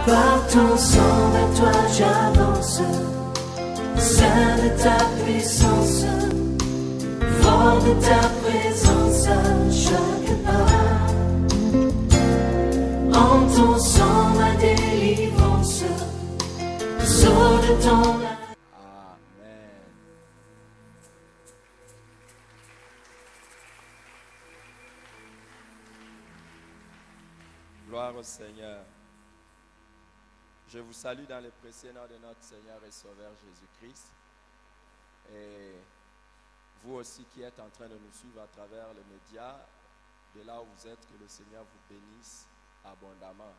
Par ton sang, vers toi j'avance, Saint de ta puissance, fort de ta présence à chaque pas. En ton sang, ma délivrance, sors de ton âme. Amen. Gloire au Seigneur. Je vous salue dans le précieux nom de notre Seigneur et Sauveur Jésus-Christ. Et vous aussi qui êtes en train de nous suivre à travers les médias, de là où vous êtes, que le Seigneur vous bénisse abondamment.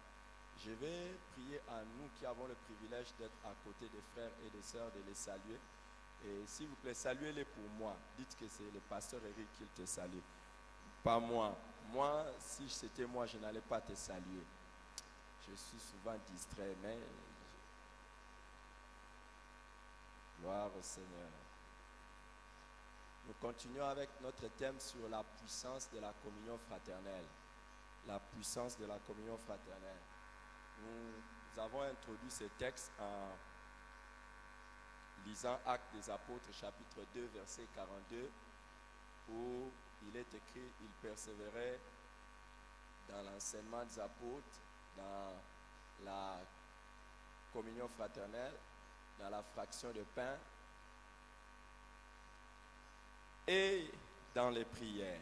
Je vais prier à nous qui avons le privilège d'être à côté des frères et des sœurs, de les saluer. Et s'il vous plaît, saluez-les pour moi. Dites que c'est le pasteur Eric qui te salue. Pas moi. Moi, si c'était moi, je n'allais pas te saluer. Je suis souvent distrait, mais gloire au Seigneur. Nous continuons avec notre thème sur la puissance de la communion fraternelle. La puissance de la communion fraternelle. Nous avons introduit ce texte en lisant Actes des Apôtres, chapitre 2, verset 42, où il est écrit, ils persévéraient dans l'enseignement des apôtres, dans la communion fraternelle, dans la fraction de pain et dans les prières.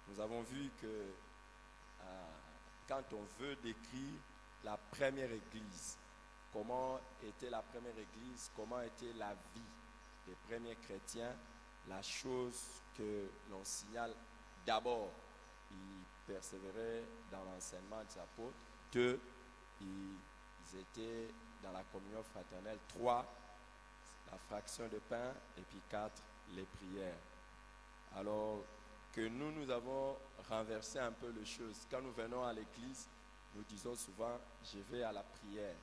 Nous avons vu que quand on veut décrire la première église, comment était la première église, comment était la vie des premiers chrétiens, la chose que l'on signale d'abord, ils persévéraient dans l'enseignement des apôtres. 2, ils étaient dans la communion fraternelle. 3, la fraction de pain. Et puis 4, les prières. Alors que nous avons renversé un peu les choses. Quand nous venons à l'église, nous disons souvent, je vais à la prière.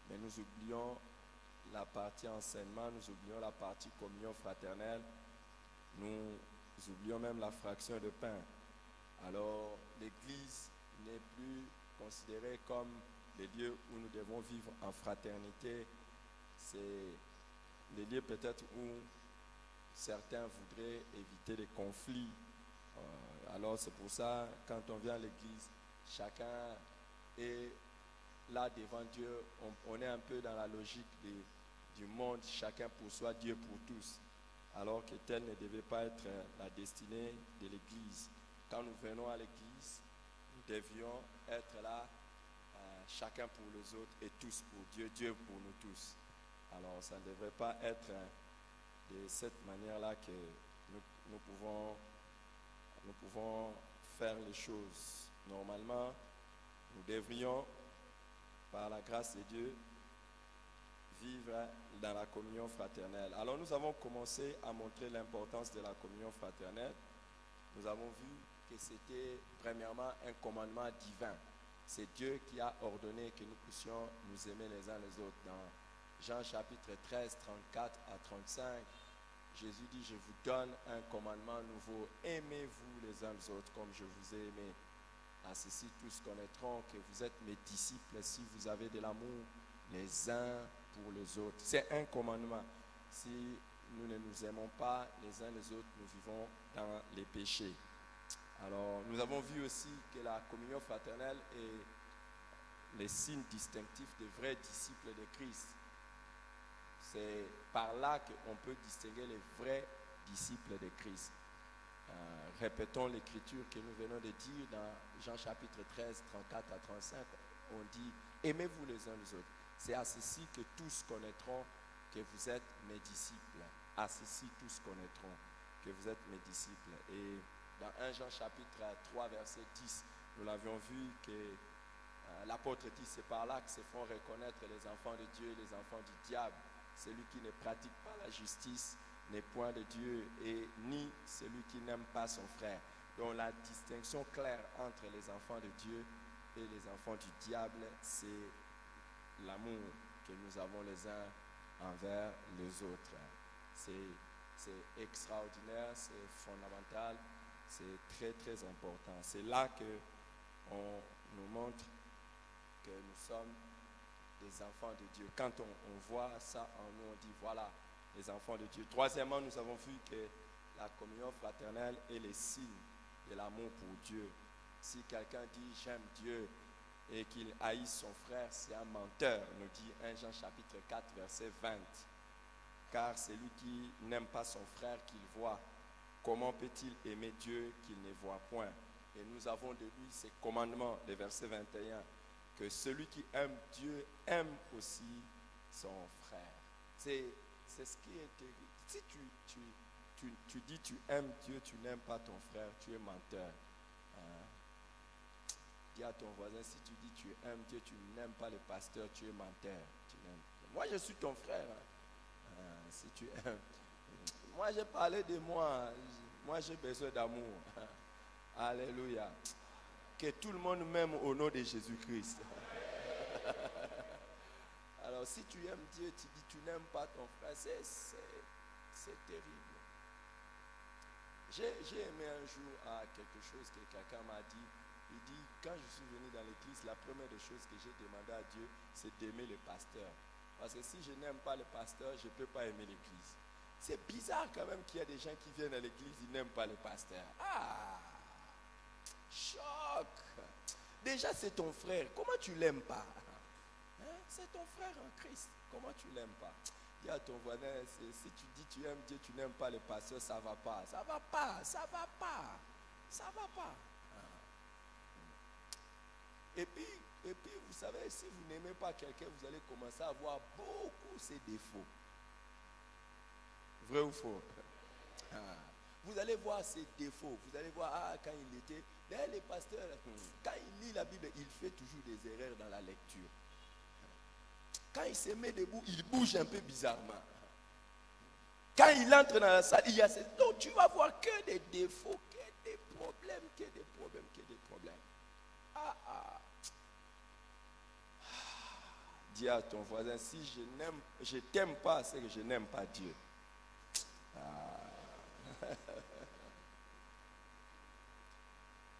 Mais nous oublions la partie enseignement, nous oublions la partie communion fraternelle. Nous oublions même la fraction de pain. Alors, l'église n'est plus considérée comme les lieux où nous devons vivre en fraternité. C'est les lieux peut-être où certains voudraient éviter les conflits. Alors, c'est pour ça, quand on vient à l'église, chacun est là devant Dieu. On est un peu dans la logique du monde, chacun pour soi, Dieu pour tous. Alors que telle ne devait pas être la destinée de l'église. Quand nous venons à l'église, nous devions être là, chacun pour les autres et tous pour Dieu, Dieu pour nous tous. Alors ça ne devrait pas être de cette manière-là que nous pouvons faire les choses. Normalement, nous devrions, par la grâce de Dieu, vivre dans la communion fraternelle. Alors nous avons commencé à montrer l'importance de la communion fraternelle. Nous avons vu que c'était premièrement un commandement divin. C'est Dieu qui a ordonné que nous puissions nous aimer les uns les autres. Dans Jean chapitre 13, 34 à 35, Jésus dit, je vous donne un commandement nouveau. Aimez-vous les uns les autres comme je vous ai aimé. À ceci, tous connaîtront que vous êtes mes disciples si vous avez de l'amour les uns pour les autres. C'est un commandement. Si nous ne nous aimons pas les uns les autres, nous vivons dans les péchés. Alors, nous avons vu aussi que la communion fraternelle est le signe distinctif des vrais disciples de Christ. C'est par là qu'on peut distinguer les vrais disciples de Christ. Répétons l'écriture que nous venons de dire dans Jean chapitre 13, 34 à 35. On dit, aimez-vous les uns les autres. C'est à ceci que tous connaîtront que vous êtes mes disciples. À ceci tous connaîtront que vous êtes mes disciples. Et dans 1 Jean chapitre 3 verset 10, nous l'avions vu que l'apôtre dit, c'est par là que se font reconnaître les enfants de Dieu et les enfants du diable. Celui qui ne pratique pas la justice n'est point de Dieu et ni celui qui n'aime pas son frère. Donc la distinction claire entre les enfants de Dieu et les enfants du diable, c'est l'amour que nous avons les uns envers les autres. C'est extraordinaire, c'est fondamental, c'est très très important. C'est là qu'on nous montre que nous sommes les enfants de Dieu. Quand on voit ça en nous, on dit voilà, les enfants de Dieu. Troisièmement, nous avons vu que la communion fraternelle est le signe de l'amour pour Dieu. Si quelqu'un dit j'aime Dieu et qu'il haït son frère, c'est un menteur, nous dit 1 Jean chapitre 4, verset 20. Car celui qui n'aime pas son frère qu'il voit, comment peut-il aimer Dieu qu'il ne voit point? Et nous avons de lui ces commandements, le verset 21, que celui qui aime Dieu aime aussi son frère. C'est ce qui est terrible. Si tu dis tu aimes Dieu, tu n'aimes pas ton frère, tu es menteur. Dis à ton voisin, si tu dis tu aimes Dieu, tu n'aimes pas le pasteur, tu es menteur. Moi, je suis ton frère. Si tu aimes. Moi, j'ai parlé de moi. Moi, j'ai besoin d'amour. Alléluia. Que tout le monde m'aime au nom de Jésus-Christ. Alors, si tu aimes Dieu, tu dis tu n'aimes pas ton frère, c'est terrible. J'ai aimé un jour à quelque chose que quelqu'un m'a dit. Il dit, quand je suis venu dans l'église, la première des choses que j'ai demandé à Dieu, c'est d'aimer le pasteur. Parce que si je n'aime pas le pasteur, je ne peux pas aimer l'église. C'est bizarre quand même qu'il y a des gens qui viennent à l'église, ils n'aiment pas le pasteur. Ah, choc. Déjà, c'est ton frère. Comment tu ne l'aimes pas? C'est ton frère en Christ. Comment tu ne l'aimes pas? Dis à ton voisin, si tu dis tu aimes Dieu, tu n'aimes pas le pasteur, ça ne va pas. Ça ne va pas, ça ne va pas. Ça ne va pas. Et puis, vous savez, si vous n'aimez pas quelqu'un, vous allez commencer à voir beaucoup ses défauts. Vrai ou faux? Vous allez voir ses défauts. Vous allez voir, quand il était... D'ailleurs, les pasteurs, quand il lit la Bible, il fait toujours des erreurs dans la lecture. Quand il se met debout, il bouge un peu bizarrement. Quand il entre dans la salle, il y a ces... Donc, tu vas voir que des défauts, que des problèmes, que des problèmes, que des problèmes. Dis à ton voisin, si je t'aime pas, c'est que je n'aime pas Dieu.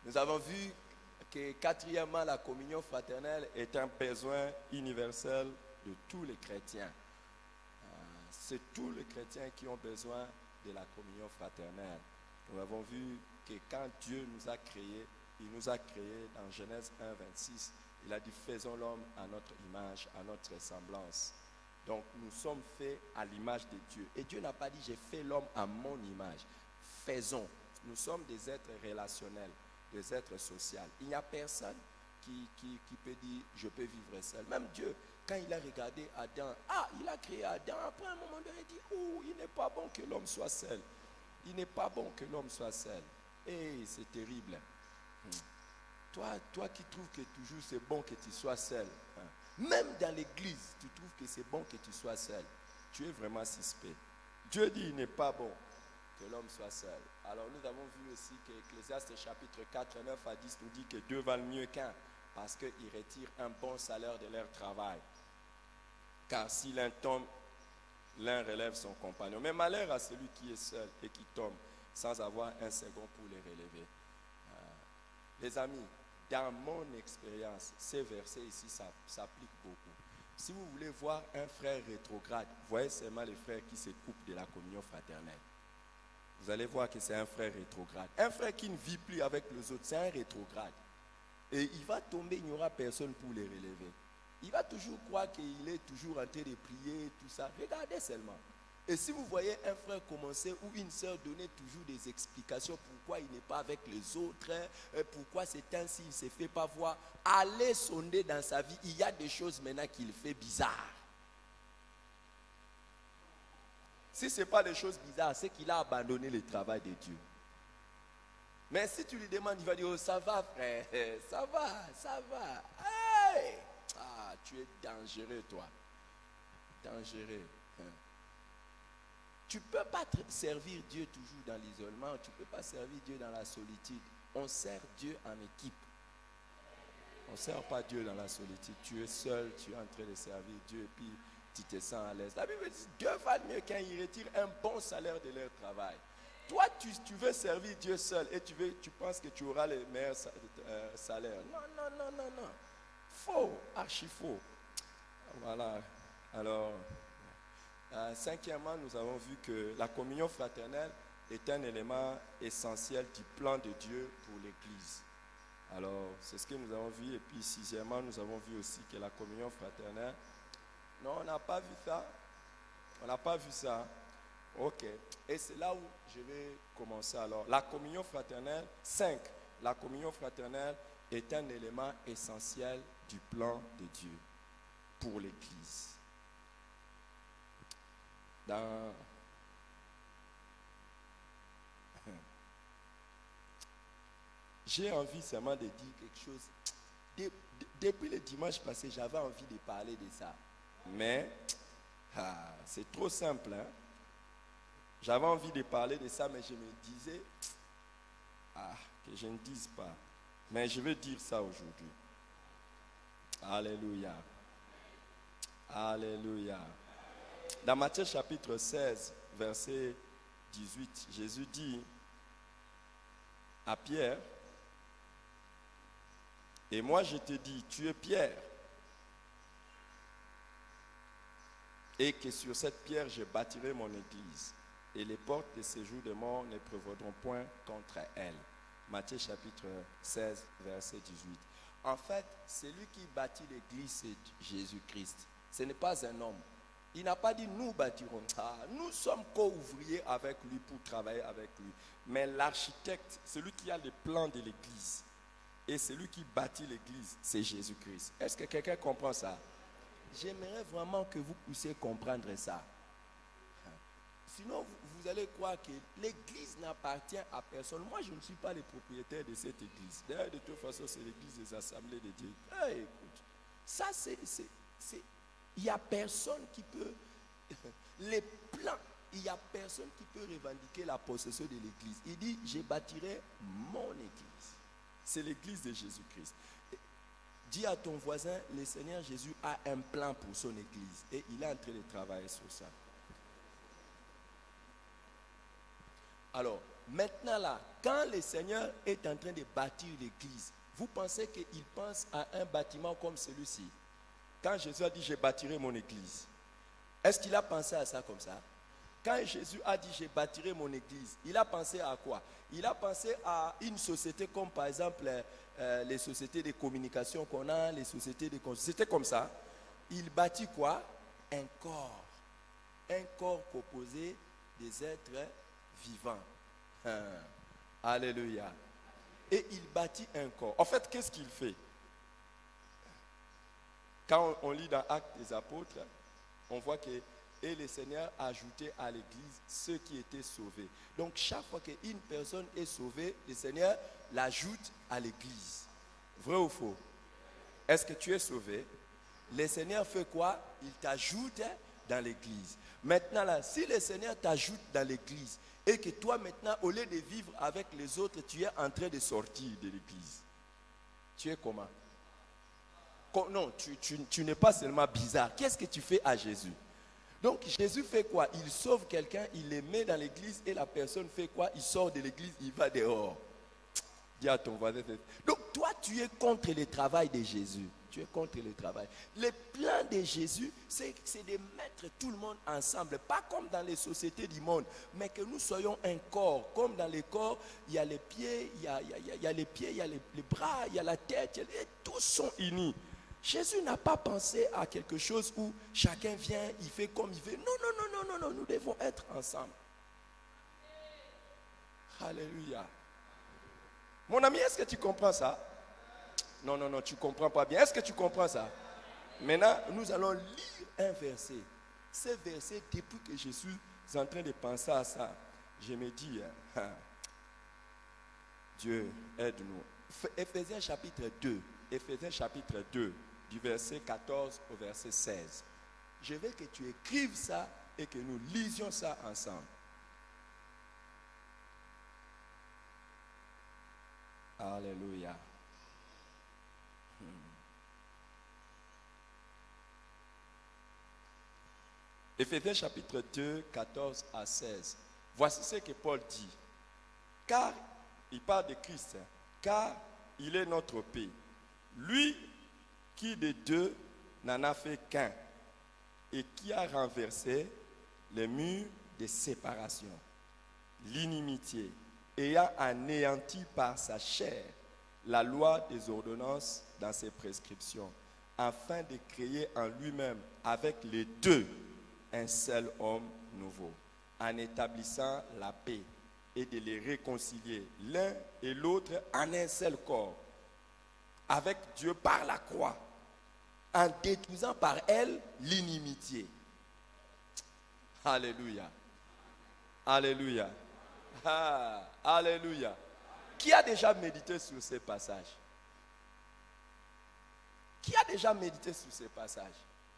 Nous avons vu que quatrièmement, la communion fraternelle est un besoin universel de tous les chrétiens. C'est tous les chrétiens qui ont besoin de la communion fraternelle. Nous avons vu que quand Dieu nous a créés, il nous a créés dans Genèse 1, 26. Il a dit, faisons l'homme à notre image, à notre ressemblance. Donc, nous sommes faits à l'image de Dieu. Et Dieu n'a pas dit, j'ai fait l'homme à mon image. Faisons. Nous sommes des êtres relationnels, des êtres sociaux. Il n'y a personne qui peut dire, je peux vivre seul. Même Dieu, quand il a regardé Adam, il a créé Adam. Après un moment donné, il dit, il n'est pas bon que l'homme soit seul. Il n'est pas bon que l'homme soit seul. Et c'est terrible. Toi qui trouves que toujours c'est bon que tu sois seul, même dans l'église, tu trouves que c'est bon que tu sois seul, tu es vraiment suspect. Dieu dit il n'est pas bon que l'homme soit seul. Alors nous avons vu aussi que Ecclésiaste chapitre 4, 9 à 10 nous dit que deux valent mieux qu'un, parce qu'ils retirent un bon salaire de leur travail. Car si l'un tombe, l'un relève son compagnon. Mais malheur à celui qui est seul et qui tombe sans avoir un second pour les relever. Les amis, dans mon expérience, ces versets ici s'appliquent beaucoup. Si vous voulez voir un frère rétrograde, voyez seulement les frères qui se coupent de la communion fraternelle. Vous allez voir que c'est un frère rétrograde. Un frère qui ne vit plus avec les autres, c'est un rétrograde. Et il va tomber, il n'y aura personne pour les relever. Il va toujours croire qu'il est toujours en train de prier, tout ça. Regardez seulement. Et si vous voyez un frère commencer ou une sœur donner toujours des explications pourquoi il n'est pas avec les autres, pourquoi c'est ainsi, il ne se fait pas voir, allez sonder dans sa vie. Il y a des choses maintenant qu'il fait bizarres. Si ce n'est pas des choses bizarres, c'est qu'il a abandonné le travail de Dieu. Mais si tu lui demandes, il va dire, ça va frère, ça va. Hey! Tu es dangereux toi. Dangereux. Tu ne peux pas servir Dieu toujours dans l'isolement. Tu ne peux pas servir Dieu dans la solitude. On sert Dieu en équipe. On ne sert pas Dieu dans la solitude. Tu es seul, tu es en train de servir Dieu et puis tu te sens à l'aise. La Bible dit, Dieu va mieux quand il retire un bon salaire de leur travail. Toi, tu veux servir Dieu seul et tu penses que tu auras les meilleurs salaires. Non. Faux, archi faux. Voilà. Alors, cinquièmement, nous avons vu que la communion fraternelle est un élément essentiel du plan de Dieu pour l'Église. Alors, c'est ce que nous avons vu. Et puis, sixièmement, nous avons vu aussi que la communion fraternelle... Non, on n'a pas vu ça. On n'a pas vu ça. Ok. Et c'est là où je vais commencer alors. La communion fraternelle, 5. La communion fraternelle est un élément essentiel du plan de Dieu pour l'Église. J'ai envie seulement de dire quelque chose. Depuis le dimanche passé, j'avais envie de parler de ça. Mais, c'est trop simple. Hein? J'avais envie de parler de ça, mais je me disais, que je ne dise pas. Mais je vais dire ça aujourd'hui. Alléluia. Alléluia. Dans Matthieu chapitre 16, verset 18, Jésus dit à Pierre, « Et moi je te dis, tu es Pierre, et que sur cette pierre je bâtirai mon église, et les portes de séjour de mort ne prévaudront point contre elle. » Matthieu chapitre 16, verset 18. En fait, celui qui bâtit l'église, c'est Jésus-Christ. Ce n'est pas un homme. Il n'a pas dit nous bâtirons. Nous sommes co-ouvriers avec lui pour travailler avec lui. Mais l'architecte, celui qui a les plans de l'église, et celui qui bâtit l'église, c'est Jésus-Christ. Est-ce que quelqu'un comprend ça? J'aimerais vraiment que vous puissiez comprendre ça. Sinon, vous allez croire que l'église n'appartient à personne. Moi, je ne suis pas le propriétaire de cette église. D'ailleurs, de toute façon, c'est l'église des assemblées de Dieu. Hey, écoute, ça, il n'y a personne qui peut... Les plans, il n'y a personne qui peut revendiquer la possession de l'église. Il dit, je bâtirai mon église. C'est l'église de Jésus-Christ. Dis à ton voisin, le Seigneur Jésus a un plan pour son église. Et il est en train de travailler sur ça. Alors, maintenant là, quand le Seigneur est en train de bâtir l'église, vous pensez qu'il pense à un bâtiment comme celui-ci? Quand Jésus a dit, je bâtirai mon église, est-ce qu'il a pensé à ça comme ça? Quand Jésus a dit, je bâtirai mon église, il a pensé à quoi? Il a pensé à une société comme par exemple les sociétés de communication qu'on a, les sociétés de construction. C'était comme ça. Il bâtit quoi? Un corps. Un corps composé des êtres vivants. Alléluia. Et il bâtit un corps. En fait, qu'est-ce qu'il fait? Quand on lit dans Actes des Apôtres, on voit que et le Seigneur a ajouté à l'église ceux qui étaient sauvés. Donc chaque fois qu'une personne est sauvée, le Seigneur l'ajoute à l'église. Vrai ou faux? Est-ce que tu es sauvé? Le Seigneur fait quoi? Il t'ajoute dans l'église. Maintenant là, si le Seigneur t'ajoute dans l'église et que toi maintenant, au lieu de vivre avec les autres, tu es en train de sortir de l'église, tu es comment? Non, tu n'es pas seulement bizarre. Qu'est-ce que tu fais à Jésus? Donc Jésus fait quoi? Il sauve quelqu'un, il le met dans l'église et la personne fait quoi? Il sort de l'église, il va dehors. Dis à ton voisin. Donc toi, tu es contre le travail de Jésus. Tu es contre le travail. Le plan de Jésus, c'est de mettre tout le monde ensemble. Pas comme dans les sociétés du monde, mais que nous soyons un corps. Comme dans les corps, il y a les pieds, il y a les pieds, il y a les bras, il y a la tête. Et tous sont unis. Jésus n'a pas pensé à quelque chose où chacun vient, il fait comme il veut. Non, nous devons être ensemble. Alléluia. Mon ami, est-ce que tu comprends ça? Non, tu ne comprends pas bien. Est-ce que tu comprends ça? Maintenant, nous allons lire un verset. Ce verset, depuis que je suis en train de penser à ça, je me dis, Dieu, aide-nous. Éphésiens chapitre 2. Éphésiens chapitre 2. Du verset 14 au verset 16. Je veux que tu écrives ça et que nous lisions ça ensemble. Alléluia. Éphésiens chapitre 2, 14 à 16. Voici ce que Paul dit. Car, il parle de Christ, car il est notre paix. Lui qui de deux n'en a fait qu'un, et qui a renversé les murs de séparation, l'inimitié, ayant anéanti par sa chair la loi des ordonnances dans ses prescriptions, afin de créer en lui-même avec les deux un seul homme nouveau, en établissant la paix et de les réconcilier l'un et l'autre en un seul corps, avec Dieu par la croix, en détruisant par elle l'inimitié. Alléluia. Alléluia. Ah, alléluia. Qui a déjà médité sur ces passages? Qui a déjà médité sur ces passages?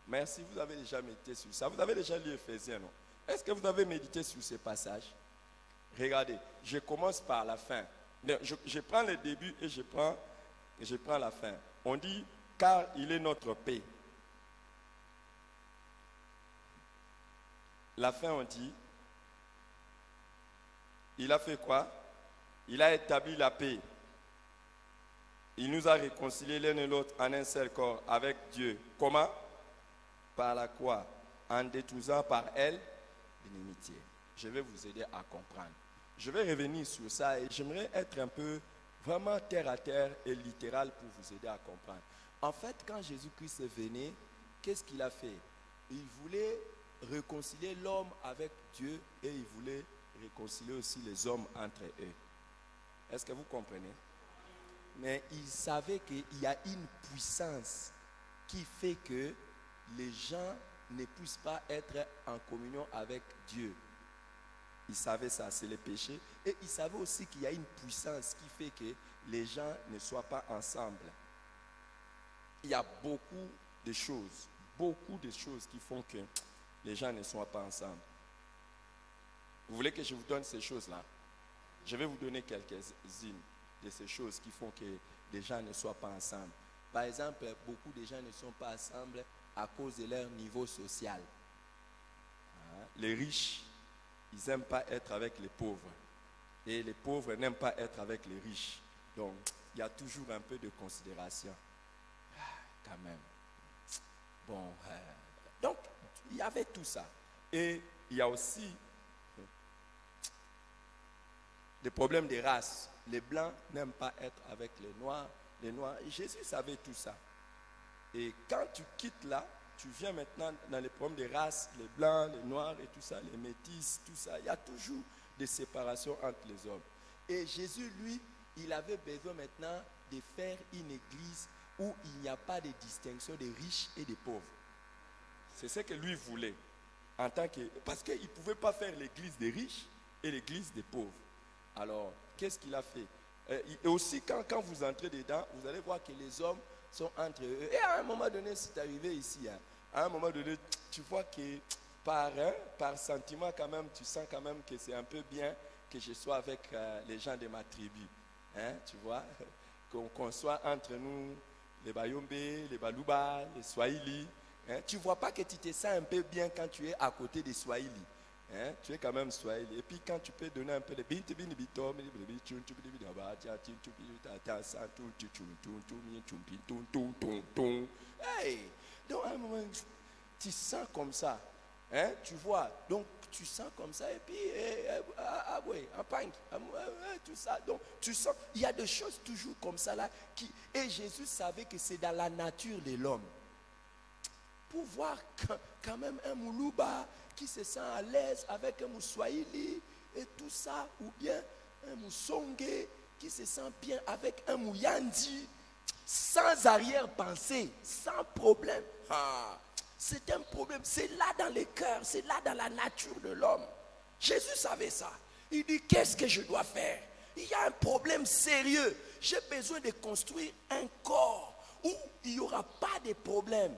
Merci, vous avez déjà médité sur ça. Vous avez déjà lu Éphésiens, non? Est-ce que vous avez médité sur ces passages? Regardez, je commence par la fin. Je prends le début et je prends la fin. On dit, car il est notre paix. La fin, on dit, il a fait quoi? Il a établi la paix. Il nous a réconciliés l'un et l'autre en un seul corps avec Dieu. Comment? Par la croix, en détruisant par elle l'inimitié. Je vais vous aider à comprendre. Je vais revenir sur ça et j'aimerais être un peu vraiment terre à terre et littéral pour vous aider à comprendre. En fait, quand Jésus-Christ est venu, qu'est-ce qu'il a fait? Il voulait réconcilier l'homme avec Dieu et il voulait réconcilier aussi les hommes entre eux. Est-ce que vous comprenez? Mais il savait qu'il y a une puissance qui fait que les gens ne puissent pas être en communion avec Dieu. Il savait ça, c'est le péché. Et il savait aussi qu'il y a une puissance qui fait que les gens ne soient pas ensemble. Il y a beaucoup de choses qui font que les gens ne soient pas ensemble. Vous voulez que je vous donne ces choses-là? Je vais vous donner quelques-unes de ces choses qui font que les gens ne soient pas ensemble. Par exemple, beaucoup de gens ne sont pas ensemble à cause de leur niveau social. Les riches, ils n'aiment pas être avec les pauvres. Et les pauvres n'aiment pas être avec les riches. Donc, il y a toujours un peu de considération. Quand même. Bon. Donc, il y avait tout ça. Et il y a aussi des problèmes de race. Les blancs n'aiment pas être avec les noirs. Les noirs. Et Jésus savait tout ça. Et quand tu quittes là, tu viens maintenant dans les problèmes de race, les blancs, les noirs et tout ça, les métis, tout ça. Il y a toujours des séparations entre les hommes. Et Jésus, lui, il avait besoin maintenant de faire une église où il n'y a pas de distinction des riches et des pauvres. C'est ce que lui voulait. Parce qu'il ne pouvait pas faire l'église des riches et l'église des pauvres. Alors, qu'est-ce qu'il a fait? Et aussi, quand vous entrez dedans, vous allez voir que les hommes sont entre eux. Et à un moment donné, c'est arrivé ici. À un moment donné, tu vois que par sentiment quand même, tu sens quand même que c'est un peu bien que je sois avec les gens de ma tribu. Tu vois, qu'on soit entre nous, les Bayombe, les Baluba, les Swahili. Tu ne vois pas que tu te sens un peu bien quand tu es à côté des Swahili. Tu es quand même Swahili. Et puis quand tu peux donner un peu de hey! Donc à un moment, tu sens comme ça. Tu vois, donc tu sens comme ça. Et puis, tout ça. Donc tu sens, il y a des choses toujours comme ça là. Et Jésus savait que c'est dans la nature de l'homme. Pour voir quand même un Moulouba qui se sent à l'aise avec un Mouswahili et tout ça, ou bien un Moussongue qui se sent bien avec un Mouyandi, sans arrière-pensée, sans problème. C'est un problème, c'est là dans les cœurs, c'est là dans la nature de l'homme. Jésus savait ça. Il dit, qu'est-ce que je dois faire? Il y a un problème sérieux. J'ai besoin de construire un corps où il n'y aura pas de problème.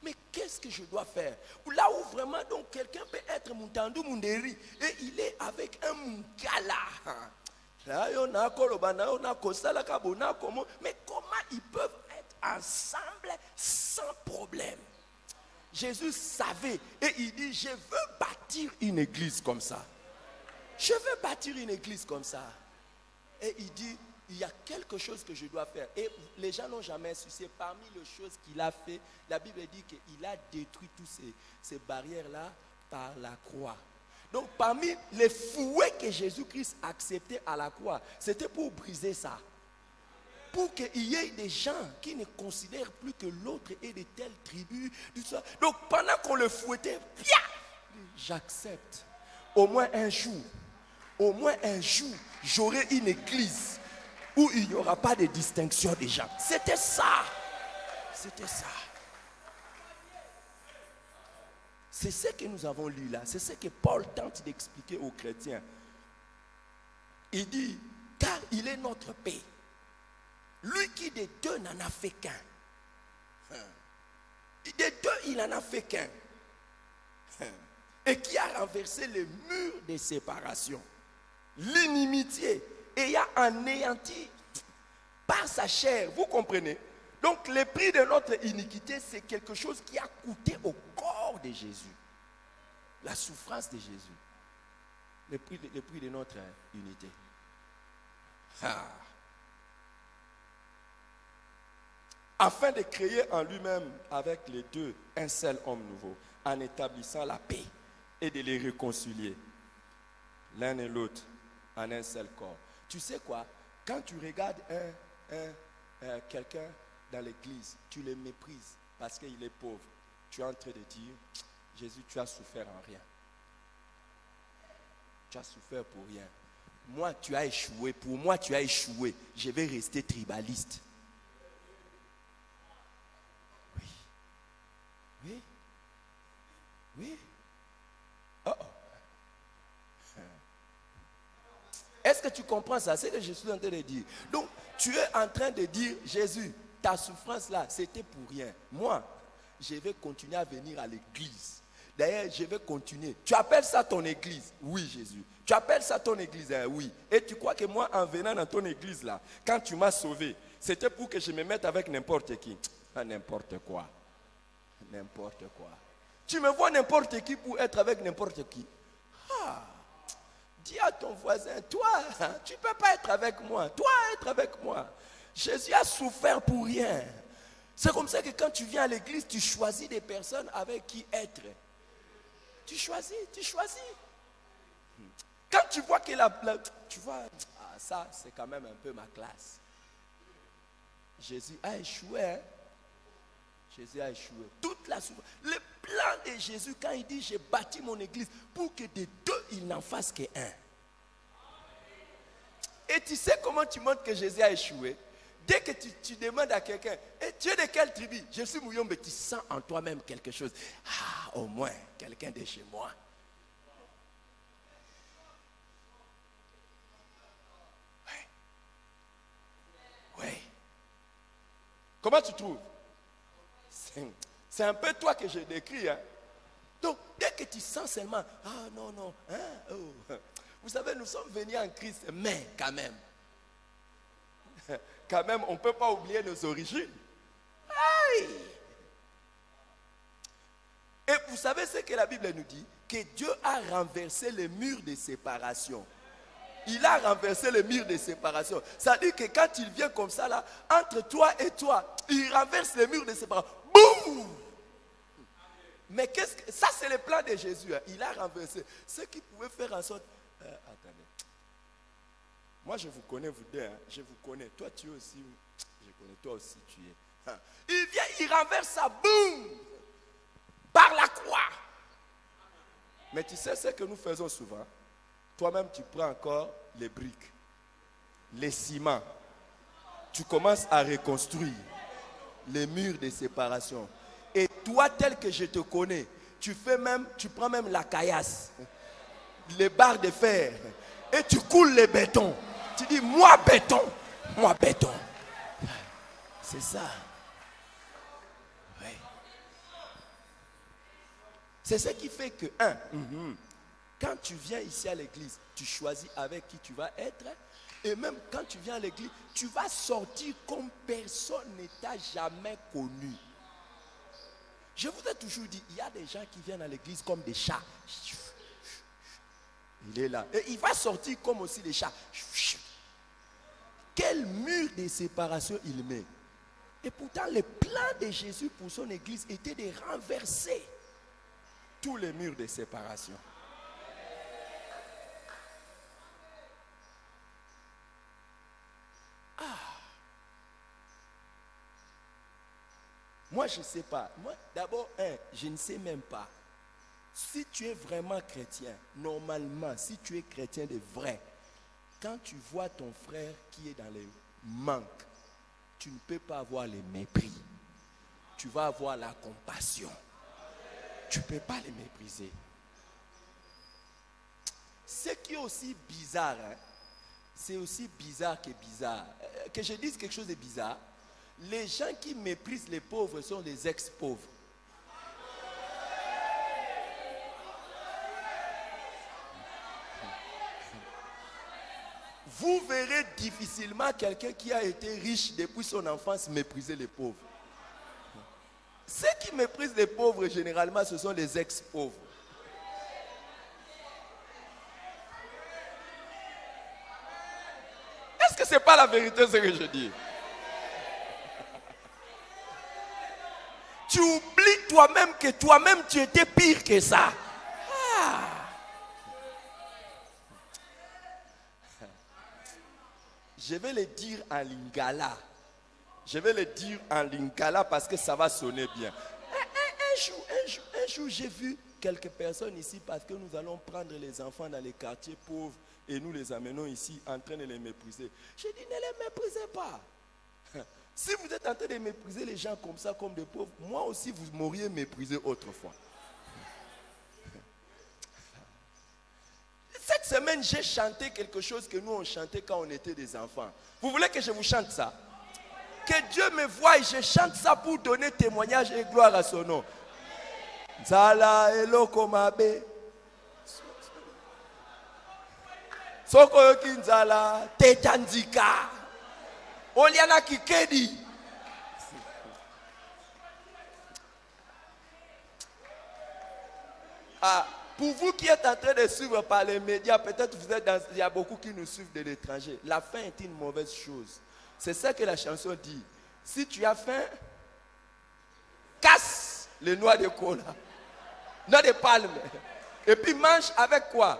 Mais qu'est-ce que je dois faire? Là où vraiment donc quelqu'un peut être Moutandou Mounderi et il est avec un Mungala. Mais comment ils peuvent être ensemble sans problème? Jésus savait et il dit, je veux bâtir une église comme ça. Je veux bâtir une église comme ça. Et il dit, il y a quelque chose que je dois faire. Et les gens n'ont jamais su. C'est parmi les choses qu'il a fait. La Bible dit qu'il a détruit toutes ces barrières-là par la croix. Donc parmi les fouets que Jésus-Christ acceptait à la croix, c'était pour briser ça. Pour qu'il y ait des gens qui ne considèrent plus que l'autre est de telle tribu. Donc pendant qu'on le fouettait, j'accepte. Au moins un jour, j'aurai une église où il n'y aura pas de distinction des gens. C'était ça. C'était ça. C'est ce que nous avons lu là. C'est ce que Paul tente d'expliquer aux chrétiens. Il dit, car il est notre paix. Lui qui des deux n'en a fait qu'un. Des deux, il n'en a fait qu'un. Et qui a renversé les murs de séparation. L'inimitié. Et a anéanti par sa chair. Vous comprenez? Donc le prix de notre iniquité, c'est quelque chose qui a coûté au corps de Jésus. La souffrance de Jésus. Le prix de notre unité. Afin de créer en lui-même avec les deux un seul homme nouveau, en établissant la paix et de les réconcilier l'un et l'autre en un seul corps. Tu sais quoi? Quand tu regardes quelqu'un dans l'église, tu le méprises parce qu'il est pauvre. Tu es en train de dire, Jésus, tu as souffert en rien. Tu as souffert pour rien. Moi, tu as échoué. Pour moi, tu as échoué. Je vais rester tribaliste. Oui. Oui. Oui. Oh. Est-ce que tu comprends ça? C'est ce que je suis en train de dire. Donc, tu es en train de dire, Jésus, ta souffrance là, c'était pour rien. Moi, je vais continuer à venir à l'église. D'ailleurs, je vais continuer. Tu appelles ça ton église? Oui, Jésus. Tu appelles ça ton église? Oui. Et tu crois que moi, en venant dans ton église là, quand tu m'as sauvé, c'était pour que je me mette avec n'importe qui? N'importe quoi. N'importe quoi. Tu me vois n'importe qui pour être avec n'importe qui? Dis à ton voisin, toi, tu ne peux pas être avec moi. Toi, être avec moi. Jésus a souffert pour rien. C'est comme ça que quand tu viens à l'église, tu choisis des personnes avec qui être. Tu choisis. Quand tu vois que tu vois, ça c'est quand même un peu ma classe. Jésus a échoué. Hein? Jésus a échoué. Toute la souffrance. Le plan de Jésus, quand il dit, j'ai bâti mon église, pour que des deux, il n'en fasse qu'un. Et tu sais comment tu montres que Jésus a échoué? Dès que tu demandes à quelqu'un, tu es de quelle tribu? Je suis Mouyombe, tu sens en toi-même quelque chose. Au moins, quelqu'un de chez moi. Oui. Comment tu trouves? C'est un peu toi que je décris. Hein? Donc, dès que tu sens seulement, non, vous savez, nous sommes venus en Christ, mais quand même, on ne peut pas oublier nos origines. Aïe! Et vous savez ce que la Bible nous dit? Que Dieu a renversé les murs de séparation. Il a renversé les murs de séparation. Ça veut dire que quand il vient comme ça, là, entre toi et toi, il renverse les murs de séparation. Boum! Mais ça, c'est le plan de Jésus. Hein. Il a renversé. Ce qui pouvait faire en sorte. Attendez. Moi, je vous connais, vous deux. Hein. Je vous connais. Toi, tu es aussi. Je connais, toi aussi, tu es. Hein. Il vient, il renverse ça. Boum! Par la croix. Mais tu sais ce que nous faisons souvent? Toi-même, tu prends encore les briques, les ciments. Tu commences à reconstruire les murs de séparation. Et toi, tel que je te connais, tu prends même la caillasse, les barres de fer, et tu coules les bétons. Tu dis, moi béton. C'est ça. Oui. C'est ce qui fait que, quand tu viens ici à l'église, tu choisis avec qui tu vas être. Et même quand tu viens à l'église, tu vas sortir comme personne ne t'a jamais connu. Je vous ai toujours dit, il y a des gens qui viennent à l'église comme des chats. Il est là. Et il va sortir comme aussi des chats. quel mur de séparation il met. Et pourtant, le plan de Jésus pour son église était de renverser tous les murs de séparation. Moi, je ne sais pas. Moi, d'abord, je ne sais même pas. Si tu es vraiment chrétien, normalement, si tu es chrétien de vrai, quand tu vois ton frère qui est dans les manques, tu ne peux pas avoir le mépris. Tu vas avoir la compassion. Tu ne peux pas les mépriser. Ce qui est aussi bizarre, c'est aussi bizarre que bizarre. Que je dise quelque chose de bizarre. Les gens qui méprisent les pauvres sont des ex-pauvres. Vous verrez difficilement quelqu'un qui a été riche depuis son enfance mépriser les pauvres. Ceux qui méprisent les pauvres, généralement, ce sont les ex-pauvres. Est-ce que ce n'est pas la vérité ce que je dis? Tu oublies toi-même que toi-même tu étais pire que ça. Je vais le dire en lingala. Je vais le dire en lingala parce que ça va sonner bien. Un jour, j'ai vu quelques personnes ici parce que nous allons prendre les enfants dans les quartiers pauvres et nous les amenons ici en train de les mépriser. J'ai dit, ne les méprisez pas. Si vous êtes en train de mépriser les gens comme ça, comme des pauvres, moi aussi vous m'auriez méprisé autrefois. Cette semaine, j'ai chanté quelque chose que nous on chantait quand on était des enfants. Vous voulez que je vous chante ça? Que Dieu me voie et je chante ça pour donner témoignage et gloire à son nom. Zala eloko mabe. Soko yoki nzala tetanzika. Oliana kikedi. Pour vous qui êtes en train de suivre par les médias, peut-être vous êtes il y a beaucoup qui nous suivent de l'étranger. La faim est une mauvaise chose. C'est ça que la chanson dit. Si tu as faim, casse les noix de cola, noix de palme, et puis mange avec quoi?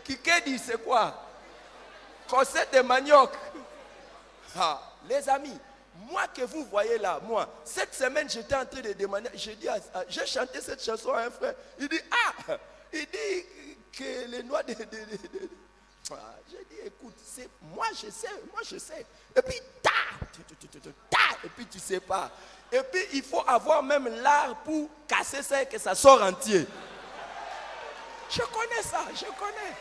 Kikedi, c'est quoi? Concette de manioc. Les amis, moi que vous voyez là, moi, cette semaine j'étais en train de demander, j'ai chanté cette chanson à un frère, il dit, il dit que les noix de j'ai dit, écoute, moi je sais, et puis et puis tu sais pas, et puis il faut avoir même l'art pour casser ça et que ça sort entier. Je connais ça, je connais.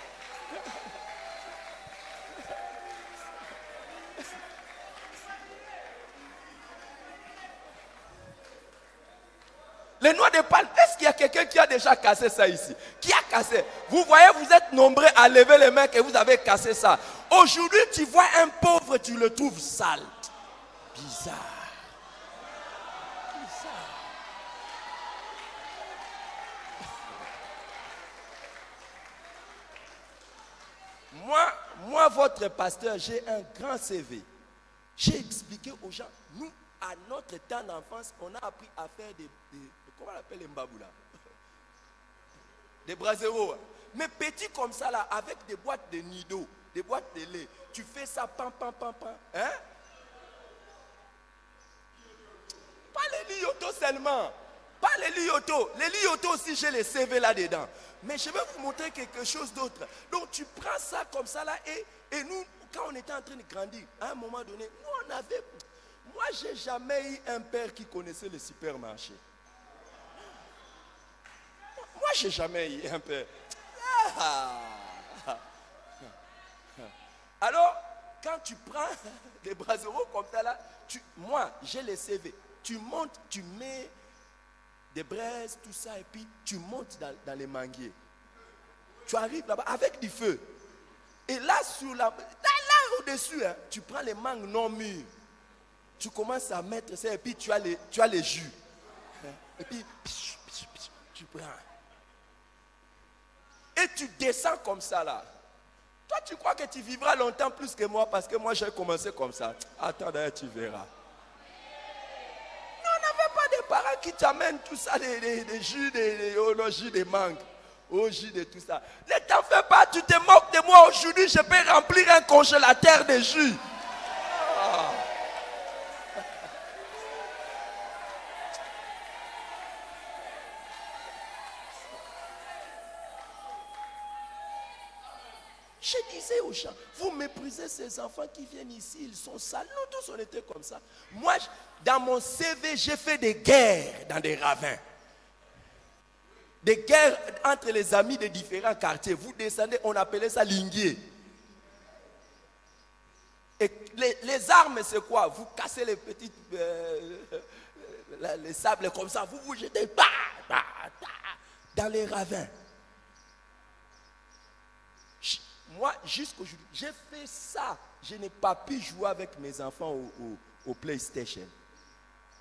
Les noix de palme, est-ce qu'il y a quelqu'un qui a déjà cassé ça ici? Qui a cassé? Vous voyez, vous êtes nombreux à lever les mains que vous avez cassé ça. Aujourd'hui, tu vois un pauvre, tu le trouves sale. Bizarre. Moi, votre pasteur, j'ai un grand CV. J'ai expliqué aux gens, nous, à notre temps d'enfance, on a appris à faire des comment on appelle les mbaboula? Des braseros. Mais petits comme ça, là, avec des boîtes de nido, des boîtes de lait. Tu fais ça, pam. Hein? Pas les liotos seulement. Pas les liotos. Les liotos aussi, j'ai les CV là-dedans. Mais je vais vous montrer quelque chose d'autre. Donc, tu prends ça comme ça, là, et nous, quand on était en train de grandir, à un moment donné, nous, on avait... Moi, je n'ai jamais eu un père qui connaissait le supermarché. Moi, je n'ai jamais eu un père. Alors, quand tu prends des braseros comme ça, là, moi, j'ai les CV. Tu montes, tu mets des braises, tout ça, et puis tu montes dans les manguiers. Tu arrives là-bas avec du feu. Et là, là au-dessus, hein, tu prends les mangues non mûres. Tu commences à mettre ça et puis tu as les jus. Et puis, tu prends. Et tu descends comme ça là. Toi, Toi, tu crois que tu vivras longtemps plus que moi parce que moi, j'ai commencé comme ça. Attends, d'ailleurs, tu verras. Non, on n'avait pas de parents qui t'amènent tout ça, des jus, des jus de mangue, au jus de tout ça. Ne t'en fais pas, tu te moques de moi aujourd'hui, je peux remplir un congélateur de jus. Ah. Je disais aux gens, vous méprisez ces enfants qui viennent ici, ils sont sales. Nous tous, on était comme ça. Moi, dans mon CV, j'ai fait des guerres dans des ravins. Des guerres entre les amis de différents quartiers. Vous descendez, on appelait ça linguier. Et les armes, c'est quoi? Vous cassez les petites... les sables comme ça, vous jetez dans les ravins. Moi, jusqu'aujourd'hui, j'ai fait ça. Je n'ai pas pu jouer avec mes enfants au PlayStation.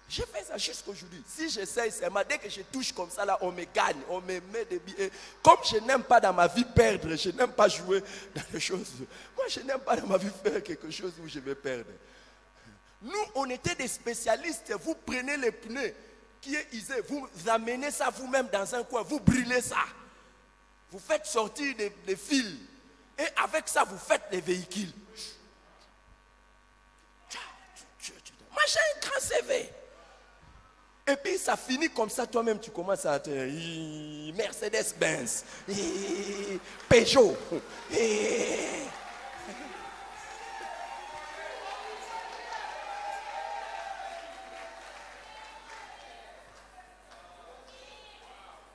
J'ai fait ça jusqu'aujourd'hui. Si j'essaye seulement, dès que je touche comme ça, là, on me gagne, on me met des billets. Comme je n'aime pas dans ma vie perdre, je n'aime pas jouer dans les choses. Moi, je n'aime pas dans ma vie faire quelque chose où je vais perdre. Nous, on était des spécialistes. Vous prenez les pneus qui est usé, vous amenez ça vous-même dans un coin, vous brûlez ça. Vous faites sortir des fils. Et avec ça, vous faites les véhicules. Moi, j'ai un grand CV. Et puis, ça finit comme ça. Toi-même, tu commences à te... Mercedes-Benz. Peugeot.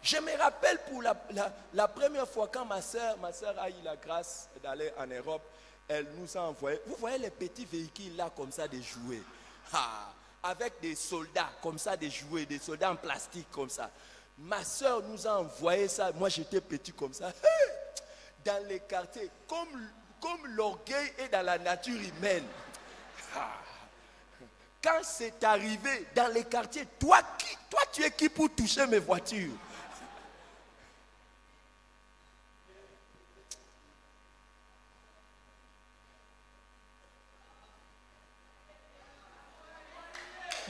Je me rappelle pour la première fois quand ma soeur a eu la grâce d'aller en Europe, elle nous a envoyé, vous voyez les petits véhicules là comme ça des jouets, avec des soldats comme ça des jouets, des soldats en plastique comme ça. Ma soeur nous a envoyé ça, moi j'étais petit comme ça, dans les quartiers, comme l'orgueil est dans la nature humaine. Quand c'est arrivé dans les quartiers, toi tu es qui pour toucher mes voitures?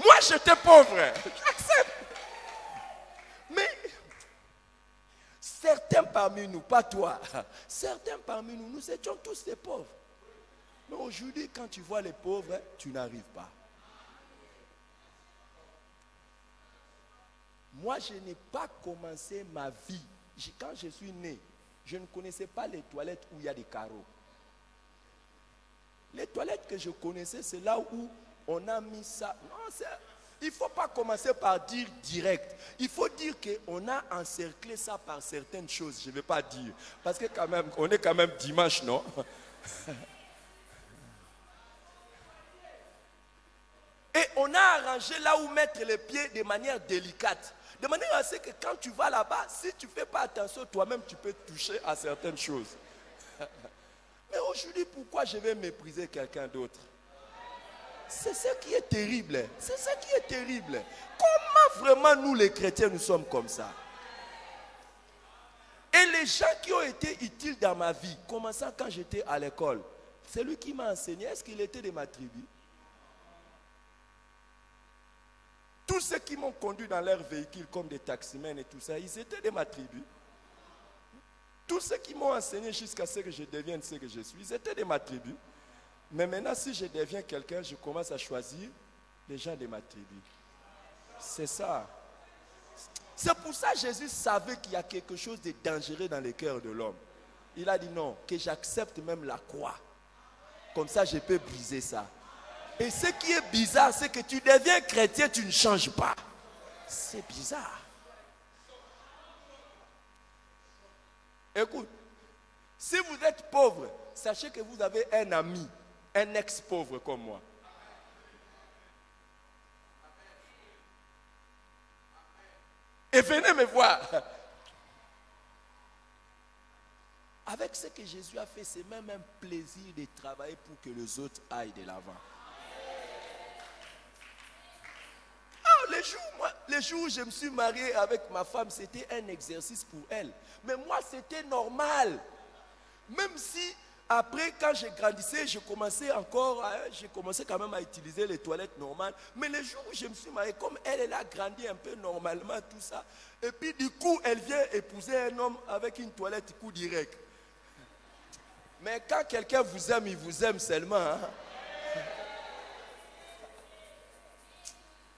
Moi, j'étais pauvre. J'accepte. Mais certains parmi nous, pas toi, certains parmi nous, nous étions tous des pauvres. Mais aujourd'hui, quand tu vois les pauvres, tu n'arrives pas. Moi, je n'ai pas commencé ma vie. Quand je suis né, je ne connaissais pas les toilettes où il y a des carreaux. Les toilettes que je connaissais, c'est là où on a mis ça. Non, il ne faut pas commencer par dire direct. Il faut dire qu'on a encerclé ça par certaines choses. Je ne vais pas dire. Parce que quand même, on est quand même dimanche, non? Et on a arrangé là où mettre les pieds de manière délicate. De manière à ce que quand tu vas là-bas, si tu ne fais pas attention, toi-même, tu peux toucher à certaines choses. Mais aujourd'hui, pourquoi je vais mépriser quelqu'un d'autre? C'est ce qui est terrible. C'est ce qui est terrible. Comment vraiment nous les chrétiens nous sommes comme ça? Et les gens qui ont été utiles dans ma vie, commençant quand j'étais à l'école, c'est lui qui m'a enseigné. Est-ce qu'il était de ma tribu? Tous ceux qui m'ont conduit dans leur véhicule comme des taximens et tout ça, ils étaient de ma tribu. Tous ceux qui m'ont enseigné jusqu'à ce que je devienne ce que je suis, ils étaient de ma tribu. Mais maintenant, si je deviens quelqu'un, je commence à choisir les gens de ma tribu. C'est ça. C'est pour ça que Jésus savait qu'il y a quelque chose de dangereux dans le cœur de l'homme. Il a dit non, que j'accepte même la croix. Comme ça, je peux briser ça. Et ce qui est bizarre, c'est que tu deviens chrétien, tu ne changes pas. C'est bizarre. Écoute, si vous êtes pauvre, sachez que vous avez un ami. Un ex-pauvre comme moi. Et venez me voir. Avec ce que Jésus a fait, c'est même un plaisir de travailler pour que les autres aillent de l'avant. Les jours où je me suis marié avec ma femme, c'était un exercice pour elle. Mais moi, c'était normal. Même si Après, quand j'ai grandissé, j'ai commencé quand même à utiliser les toilettes normales. Mais le jour où je me suis marié, comme elle a grandi un peu normalement, tout ça. Et puis du coup, elle vient épouser un homme avec une toilette coup direct. Mais quand quelqu'un vous aime, il vous aime seulement. Hein?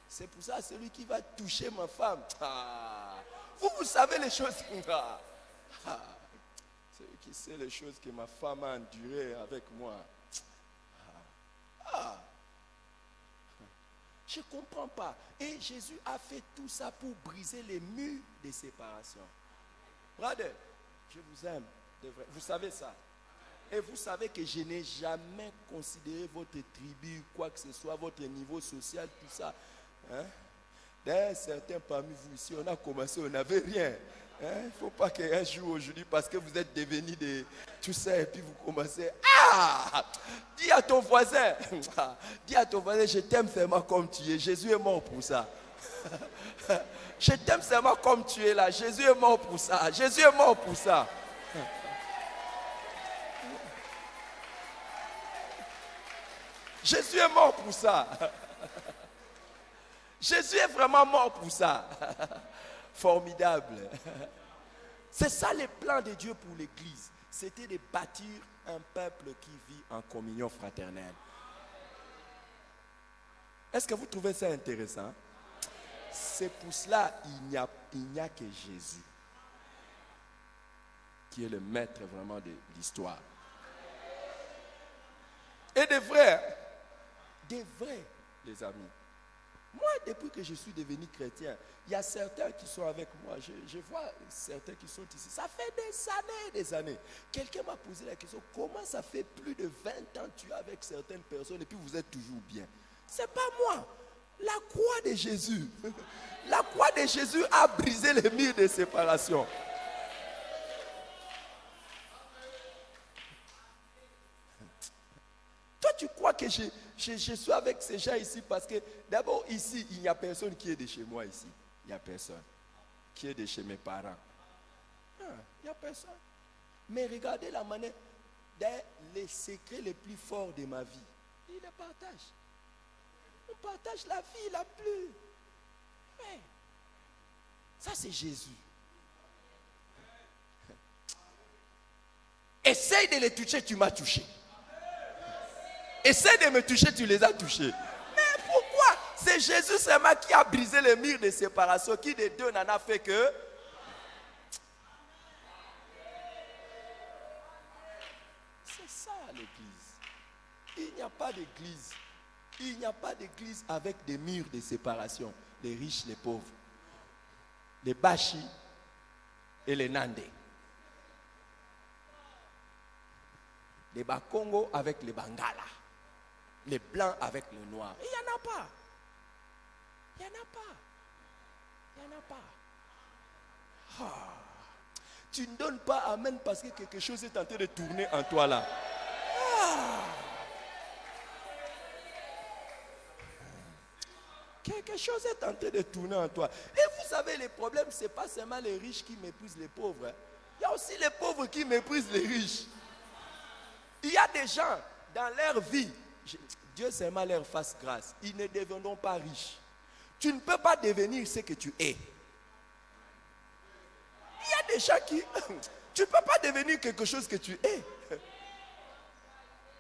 C'est pour ça, celui qui va toucher ma femme. Vous savez les choses. Celui qui sait les choses que ma femme a endurées avec moi. Je ne comprends pas. Et Jésus a fait tout ça pour briser les murs de séparation. Brother, je vous aime. De vrai. Vous savez ça. Et vous savez que je n'ai jamais considéré votre tribu, quoi que ce soit, votre niveau social, tout ça. Hein? D'ailleurs, certains parmi vous ici, on a commencé, on n'avait rien. Il ne faut pas qu'un jour aujourd'hui, parce que vous êtes devenus des... tout ça, et puis vous commencez... Dis à ton voisin, je t'aime seulement comme tu es. Jésus est mort pour ça. Je t'aime seulement comme tu es là. Jésus est mort pour ça. Jésus est mort pour ça. Jésus est mort pour ça. Jésus est vraiment mort pour ça. Formidable. C'est ça le plan de Dieu pour l'Église. C'était de bâtir un peuple qui vit en communion fraternelle. Est-ce que vous trouvez ça intéressant? C'est pour cela qu'il n'y a que Jésus qui est le maître vraiment de l'histoire. Et des vrais, les amis. Moi, depuis que je suis devenu chrétien, il y a certains qui sont avec moi. Je vois certains qui sont ici. Ça fait des années. Quelqu'un m'a posé la question, comment ça fait plus de 20 ans que tu es avec certaines personnes et puis vous êtes toujours bien? Ce n'est pas moi. La croix de Jésus. La croix de Jésus a brisé les murs de séparation. Toi, tu crois que je suis avec ces gens ici parce que d'abord ici, il n'y a personne qui est de chez moi ici. Il n'y a personne qui est de chez mes parents. Il n'y a personne. Mais regardez la manière, les secrets les plus forts de ma vie. Il les partage. On partage la vie la plus. Ouais. Ça, c'est Jésus. Essaye de les toucher, tu m'as touché. Essaye de me toucher, tu les as touchés. Mais pourquoi? C'est Jésus seulement qui a brisé les murs de séparation, qui des deux n'en a fait que... C'est ça l'Église. Il n'y a pas d'Église. Il n'y a pas d'Église avec des murs de séparation. Les riches, les pauvres. Les Bashi et les Nandé. Les Bakongo avec les Bangala. Les blancs avec les noirs. Il n'y en a pas. Il n'y en a pas. Il n'y en a pas. Tu ne donnes pas amen parce que quelque chose est en train de tourner en toi là. Quelque chose est en train de tourner en toi. Et vous savez, les problèmes, ce n'est pas seulement les riches qui méprisent les pauvres. Hein. Il y a aussi les pauvres qui méprisent les riches. Il y a des gens dans leur vie, Dieu seulement leur fasse grâce, ils ne deviendront pas riches. Tu ne peux pas devenir ce que tu es. Il y a des gens qui... Tu ne peux pas devenir quelque chose que tu es.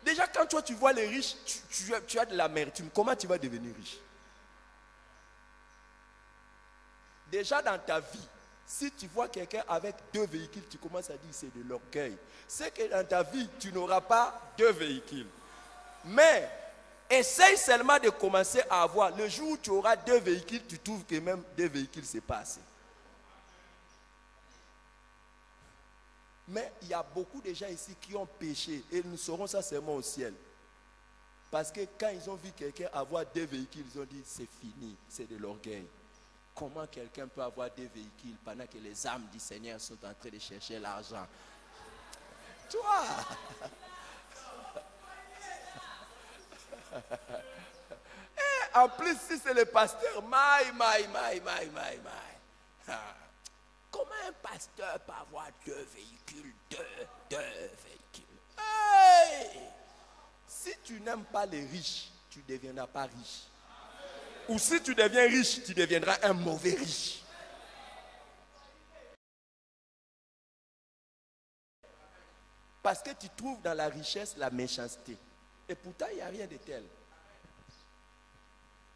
Déjà, quand toi tu vois les riches, tu as de l'amertume. Comment tu vas devenir riche? Déjà dans ta vie, si tu vois quelqu'un avec 2 véhicules, tu commences à dire c'est de l'orgueil. C'est que dans ta vie, tu n'auras pas 2 véhicules. Mais, essaye seulement de commencer à avoir. Le jour où tu auras 2 véhicules, tu trouves que même 2 véhicules, c'est pas assez. Mais il y a beaucoup de gens ici qui ont péché et nous saurons ça seulement au ciel. Parce que quand ils ont vu quelqu'un avoir 2 véhicules, ils ont dit c'est fini, c'est de l'orgueil. Comment quelqu'un peut avoir 2 véhicules pendant que les âmes du Seigneur sont en train de chercher l'argent? Toi! Et en plus, si c'est le pasteur, comment un pasteur peut avoir 2 véhicules? 2 véhicules. Si tu n'aimes pas les riches, tu ne deviendras pas riche. Ou si tu deviens riche, tu deviendras un mauvais riche. Parce que tu trouves dans la richesse la méchanceté. Et pourtant, il n'y a rien de tel.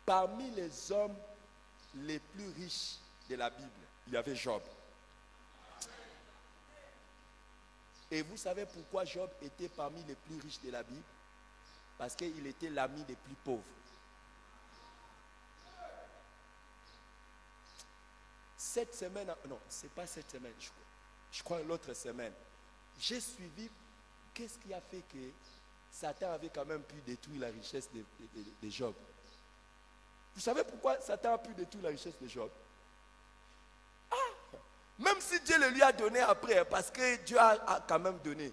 Parmi les hommes les plus riches de la Bible, il y avait Job. Et vous savez pourquoi Job était parmi les plus riches de la Bible? Parce qu'il était l'ami des plus pauvres. Cette semaine, non, c'est pas cette semaine, je crois l'autre semaine, j'ai suivi qu'est-ce qui a fait que Satan avait quand même pu détruire la richesse de Job. Vous savez pourquoi Satan a pu détruire la richesse de Job? Même si Dieu le lui a donné après, parce que Dieu a quand même donné.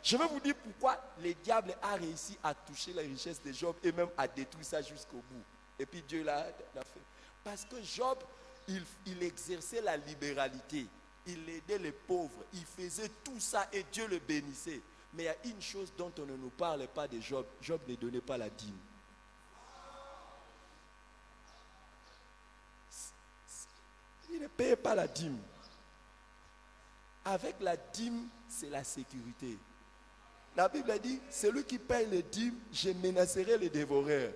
Je vais vous dire pourquoi le diable a réussi à toucher la richesse de Job et même à détruire ça jusqu'au bout. Et puis Dieu l'a fait. Parce que Job, il exerçait la libéralité. Il aidait les pauvres. Il faisait tout ça et Dieu le bénissait. Mais il y a une chose dont on ne nous parle pas de Job. Job ne donnait pas la dîme. Il ne payait pas la dîme. Avec la dîme, c'est la sécurité. La Bible dit, celui qui paye les dîmes, je menacerai les dévoreurs.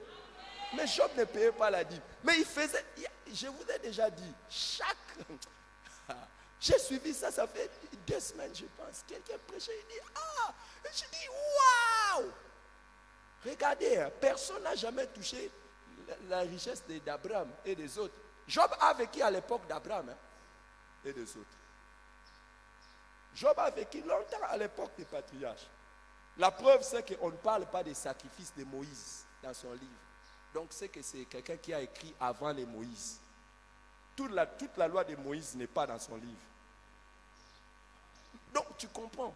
Mais Job ne payait pas la dîme. Mais il faisait, je vous ai déjà dit, j'ai suivi ça, ça fait 2 semaines, je pense. Quelqu'un prêchait, il dit, et je dis, waouh! Regardez, personne n'a jamais touché la richesse d'Abraham et des autres. Job a vécu à l'époque d'Abraham et des autres. Job a vécu longtemps à l'époque des patriarches. La preuve, c'est qu'on ne parle pas des sacrifices de Moïse dans son livre. Donc, c'est que c'est quelqu'un qui a écrit avant les Moïse. Toute la loi de Moïse n'est pas dans son livre. Donc, tu comprends.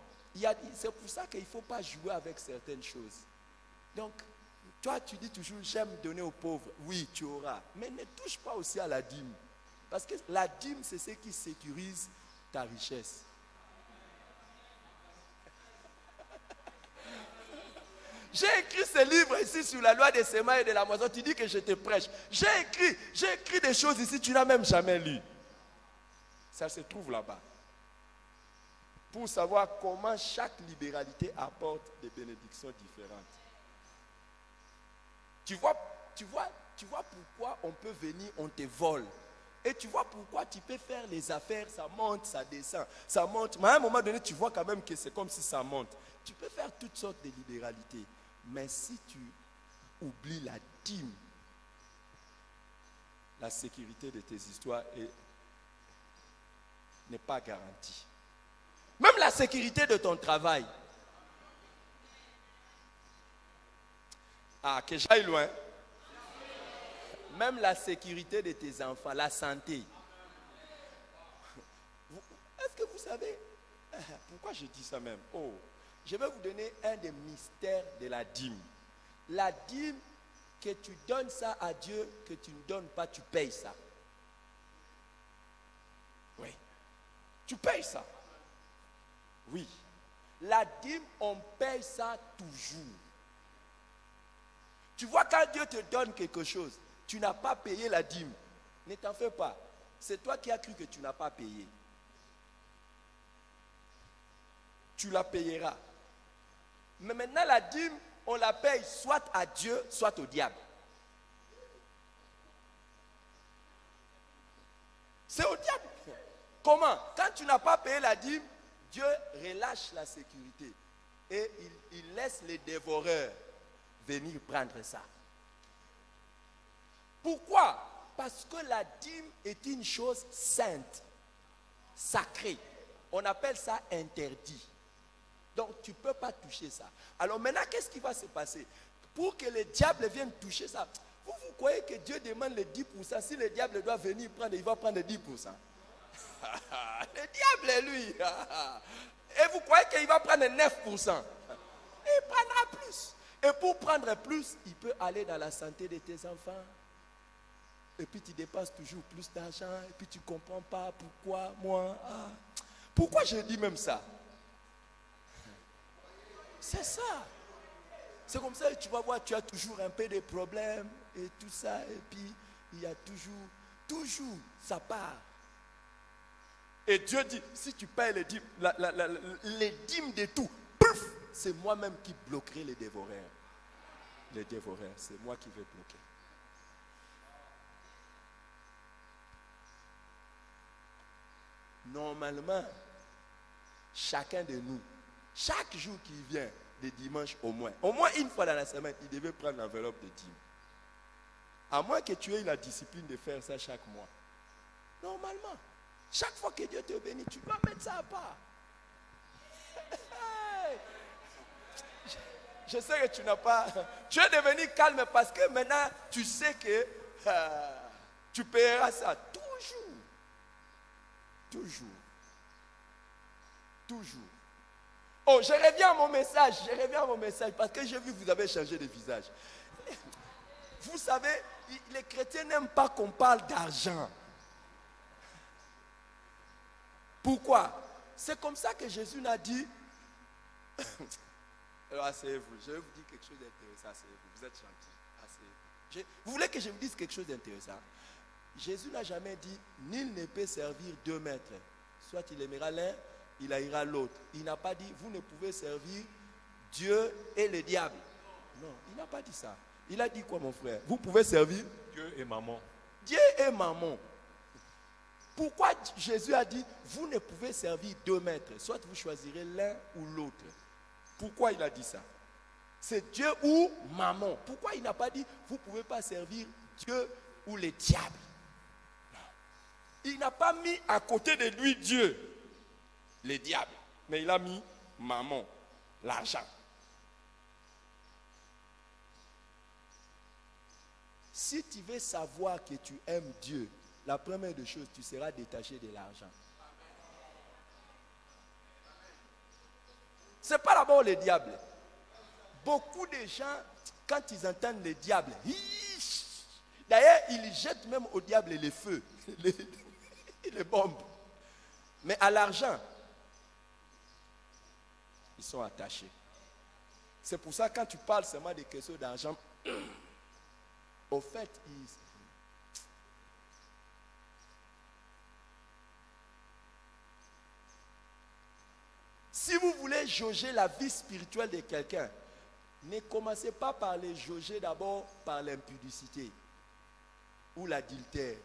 C'est pour ça qu'il ne faut pas jouer avec certaines choses. Donc, toi, tu dis toujours, j'aime donner aux pauvres. Oui, tu auras. Mais ne touche pas aussi à la dîme. Parce que la dîme, c'est ce qui sécurise ta richesse. J'ai écrit ce livre ici sur la loi des semailles et de la moisson. Tu dis que je te prêche. J'ai écrit des choses ici, tu n'as même jamais lu. Ça se trouve là-bas. Pour savoir comment chaque libéralité apporte des bénédictions différentes. Tu vois pourquoi on peut venir, on te vole. Et tu vois pourquoi tu peux faire les affaires, ça monte, ça descend, ça monte. Mais à un moment donné, tu vois quand même que c'est comme si ça monte. Tu peux faire toutes sortes de libéralités. Mais si tu oublies la dîme, la sécurité de tes histoires n'est pas garantie. Même la sécurité de ton travail. Que j'aille loin. Même la sécurité de tes enfants, la santé. Est-ce que vous savez pourquoi je dis ça même? Je vais vous donner un des mystères de la dîme. La dîme, que tu donnes ça à Dieu, que tu ne donnes pas, tu payes ça. Oui. Tu payes ça. Oui. La dîme, on paye ça toujours. Tu vois, quand Dieu te donne quelque chose, tu n'as pas payé la dîme. Ne t'en fais pas. C'est toi qui as cru que tu n'as pas payé. Tu la payeras. Mais maintenant, la dîme, on la paye soit à Dieu, soit au diable. C'est au diable. Comment? Quand tu n'as pas payé la dîme, Dieu relâche la sécurité. Et il laisse les dévoreurs venir prendre ça. Pourquoi? Parce que la dîme est une chose sainte, sacrée. On appelle ça interdit. Donc, tu ne peux pas toucher ça. Alors maintenant, qu'est-ce qui va se passer? Pour que le diable vienne toucher ça, vous croyez que Dieu demande les 10%? Si le diable doit venir prendre, il va prendre les 10%. Le diable, lui. Et vous croyez qu'il va prendre 9%? Il prendra plus. Et pour prendre plus, il peut aller dans la santé de tes enfants. Et puis tu dépenses toujours plus d'argent. Et puis tu ne comprends pas pourquoi moi. Pourquoi je dis même ça? C'est ça. C'est comme ça que tu vas voir, tu as toujours un peu de problèmes et tout ça. Et puis, il y a toujours, ça part. Et Dieu dit, si tu payes les dîmes, les dîmes de tout, pouf, c'est moi-même qui bloquerai les dévoreurs. Les dévoreurs, c'est moi qui vais bloquer. Normalement, chacun de nous, chaque jour qui vient, le dimanche au moins une fois dans la semaine, il devait prendre l'enveloppe de dîmes. À moins que tu aies la discipline de faire ça chaque mois. Normalement, chaque fois que Dieu te bénit, tu dois mettre ça à part. Je sais que tu n'as pas... Tu es devenu calme parce que maintenant, tu sais que tu paieras ça toujours. Oh, je reviens à mon message parce que j'ai vu que vous avez changé de visage. Vous savez, les chrétiens n'aiment pas qu'on parle d'argent. Pourquoi? C'est comme ça que Jésus n'a dit... Alors asseyez-vous, je vais vous dire quelque chose d'intéressant, asseyez-vous, vous êtes gentil, asseyez-vous. Vous voulez que je vous dise quelque chose d'intéressant? Jésus n'a jamais dit, nul ne peut servir 2 maîtres. Soit il aimera l'un, il haïra l'autre. Il n'a pas dit, vous ne pouvez servir Dieu et le diable. Non, il n'a pas dit ça. Il a dit quoi, mon frère? Vous pouvez servir Dieu et maman. Dieu et maman. Pourquoi Jésus a dit, vous ne pouvez servir 2 maîtres, soit vous choisirez l'un ou l'autre? Pourquoi il a dit ça? C'est Dieu ou maman. Pourquoi il n'a pas dit, vous ne pouvez pas servir Dieu ou le diable? Non. Il n'a pas mis à côté de lui Dieu, le diable, mais il a mis maman, l'argent. Si tu veux savoir que tu aimes Dieu, la première des choses, tu seras détaché de l'argent. Ce n'est pas d'abord le diable. Beaucoup de gens, quand ils entendent le diable, d'ailleurs, ils jettent même au diable les feux, les bombes. Mais à l'argent, ils sont attachés. C'est pour ça que quand tu parles seulement des questions d'argent, au fait, si vous voulez jauger la vie spirituelle de quelqu'un, ne commencez pas par les jauger d'abord par l'impudicité ou l'adultère.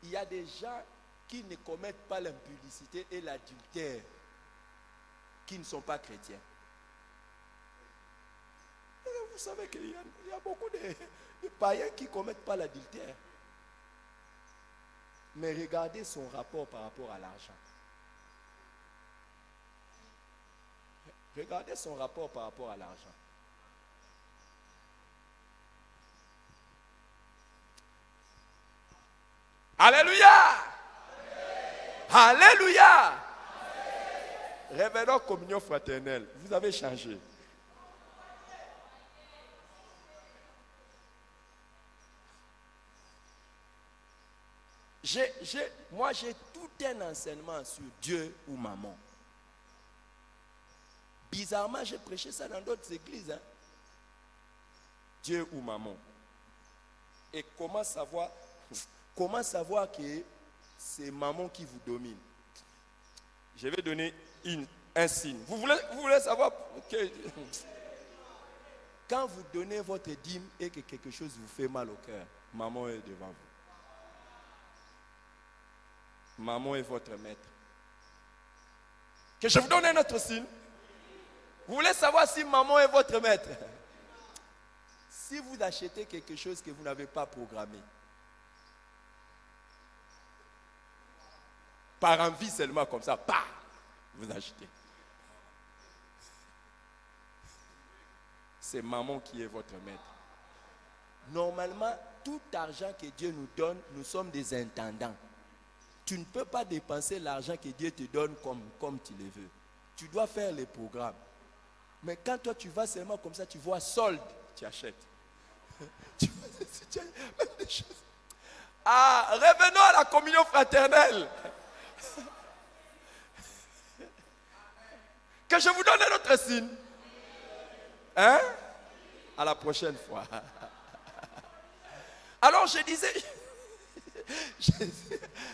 Il y a des gens qui ne commettent pas l'impudicité et l'adultère, qui ne sont pas chrétiens. Et vous savez qu'il y a beaucoup de païens qui ne commettent pas l'adultère. Mais regardez son rapport par rapport à l'argent. Regardez son rapport par rapport à l'argent. Alléluia! Alléluia! Revenons communion fraternelle. Vous avez changé. Moi, j'ai tout un enseignement sur Dieu ou maman. Bizarrement, j'ai prêché ça dans d'autres églises. Hein? Dieu ou maman. Et comment savoir que c'est maman qui vous domine? Je vais donner un signe. Vous voulez savoir que quand vous donnez votre dîme et que quelque chose vous fait mal au cœur, maman est devant vous. Maman est votre maître. Que je vous donne un autre signe. Vous voulez savoir si maman est votre maître? Si vous achetez quelque chose que vous n'avez pas programmé, par envie seulement comme ça, bah, vous achetez. C'est maman qui est votre maître. Normalement, tout argent que Dieu nous donne, nous sommes des intendants. Tu ne peux pas dépenser l'argent que Dieu te donne comme tu le veux. Tu dois faire les programmes. Mais quand toi tu vas seulement comme ça, tu vois solde, tu achètes. Tu vois, même des choses. Ah, revenons à la communion fraternelle. Que je vous donne un autre signe. Hein? À la prochaine fois. Alors je disais,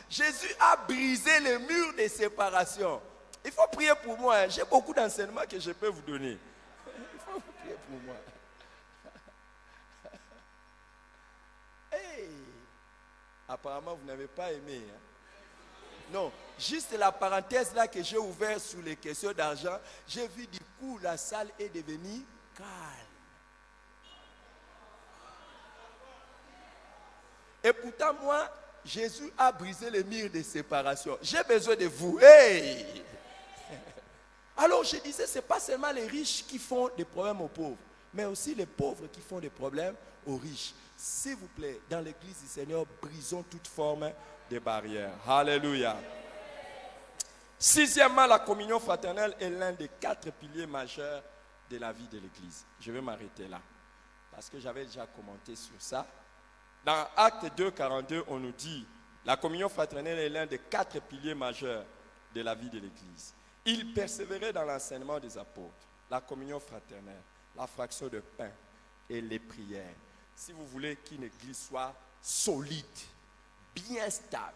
Jésus a brisé les murs de séparation. Il faut prier pour moi. J'ai beaucoup d'enseignements que je peux vous donner. Il faut prier pour moi. Hey. Apparemment, vous n'avez pas aimé. Hein? Non, juste la parenthèse là que j'ai ouverte sur les questions d'argent, j'ai vu du coup la salle est devenue calme. Et pourtant, moi, Jésus a brisé les murs de séparation. J'ai besoin de vous. Hey! Alors, je disais, ce n'est pas seulement les riches qui font des problèmes aux pauvres, mais aussi les pauvres qui font des problèmes aux riches. S'il vous plaît, dans l'église du Seigneur, brisons toute forme de barrières. Alléluia. Sixièmement, la communion fraternelle est l'un des 4 piliers majeurs de la vie de l'église. Je vais m'arrêter là, parce que j'avais déjà commenté sur ça. Dans Actes 2, 42, on nous dit, la communion fraternelle est l'un des 4 piliers majeurs de la vie de l'église. Ils persévéraient dans l'enseignement des apôtres, la communion fraternelle, la fraction de pain et les prières. Si vous voulez qu'une église soit solide, bien stable,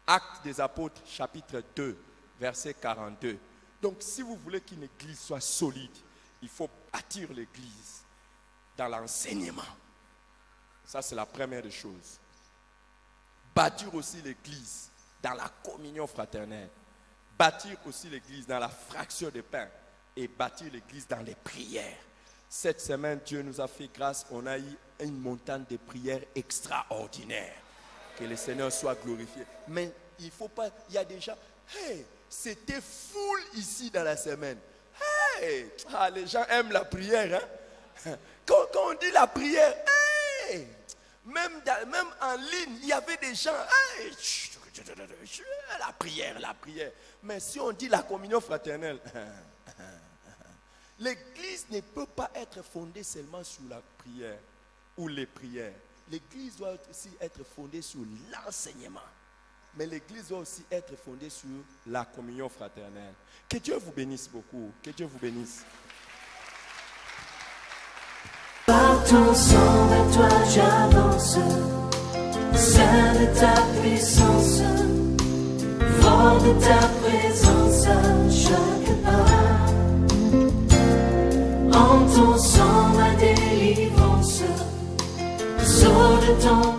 Actes des apôtres, chapitre 2, verset 42. Donc, si vous voulez qu'une église soit solide, il faut bâtir l'église dans l'enseignement. Ça, c'est la première des choses. Bâtir aussi l'église dans la communion fraternelle. Bâtir aussi l'église dans la fraction de pain. Et bâtir l'église dans les prières. Cette semaine, Dieu nous a fait grâce. On a eu une montagne de prières extraordinaire. Que le Seigneur soit glorifié. Mais il ne faut pas... Il y a des gens... Hey, c'était full ici dans la semaine. Hey, les gens aiment la prière. Hein? Quand on dit la prière... Hey, même en ligne, il y avait des gens... Hey, la prière, la prière. Mais si on dit la communion fraternelle... L'église ne peut pas être fondée seulement sur la prière ou les prières. L'église doit aussi être fondée sur l'enseignement. Mais l'église doit aussi être fondée sur la communion fraternelle. Que Dieu vous bénisse beaucoup. Que Dieu vous bénisse. Par ton sang vers toi j'avance, Saint de ta puissance, fort de ta présence à chaque pas. En ton sang ma délivrance, sors de ton